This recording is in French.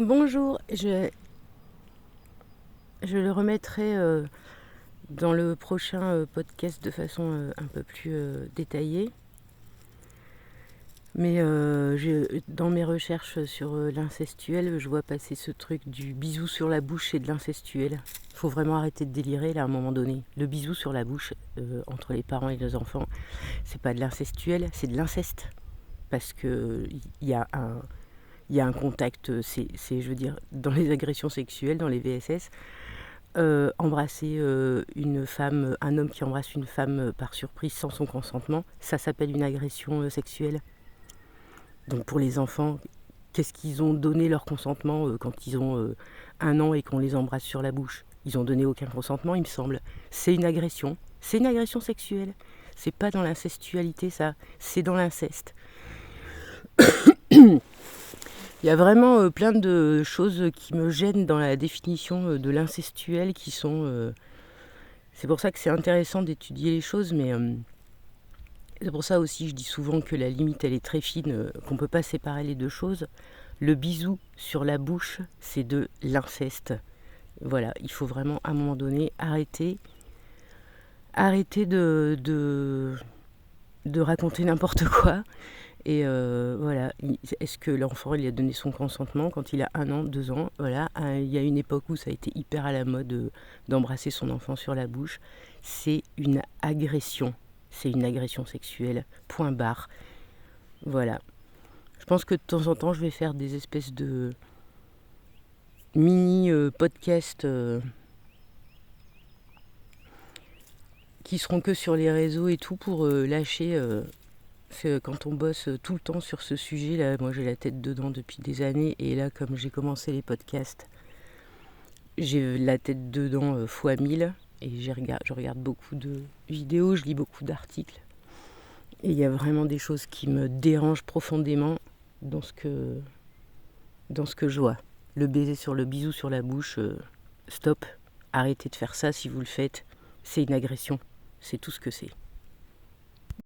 Bonjour, je le remettrai dans le prochain podcast de façon un peu plus détaillée. Mais dans mes recherches sur l'incestuel, je vois passer ce truc du bisou sur la bouche et de l'incestuel. Il faut vraiment arrêter de délirer là à un moment donné. Le bisou sur la bouche entre les parents et les enfants, c'est pas de l'incestuel, c'est de l'inceste. Parce que il y a un contact, je veux dire, dans les agressions sexuelles, dans les VSS, embrasser une femme, un homme qui embrasse une femme par surprise sans son consentement, ça s'appelle une agression sexuelle. Donc pour les enfants, qu'est-ce qu'ils ont donné leur consentement quand ils ont 1 an et qu'on les embrasse sur la bouche? Ils ont donné aucun consentement, il me semble. C'est une agression. C'est une agression sexuelle. C'est pas dans l'incestualité, ça. C'est dans l'inceste. Il y a vraiment plein de choses qui me gênent dans la définition de l'incestuel qui sont... c'est pour ça que c'est intéressant d'étudier les choses, mais c'est pour ça aussi je dis souvent que la limite elle est très fine, qu'on ne peut pas séparer les deux choses. Le bisou sur la bouche, c'est de l'inceste. Voilà, il faut vraiment à un moment donné arrêter de raconter n'importe quoi. Et voilà, est-ce que l'enfant il a donné son consentement quand il a 1 an, 2 ans? Voilà, il y a une époque où ça a été hyper à la mode d'embrasser son enfant sur la bouche. C'est une agression. C'est une agression sexuelle. Point barre. Voilà. Je pense que de temps en temps, je vais faire des espèces de mini podcasts qui seront que sur les réseaux et tout pour lâcher. Quand on bosse tout le temps sur ce sujet, là, moi j'ai la tête dedans depuis des années, et là, comme j'ai commencé les podcasts, j'ai la tête dedans fois 1000, et je regarde beaucoup de vidéos, je lis beaucoup d'articles, et il y a vraiment des choses qui me dérangent profondément dans ce que je vois. Le bisou sur la bouche, stop, arrêtez de faire ça si vous le faites, c'est une agression, c'est tout ce que c'est.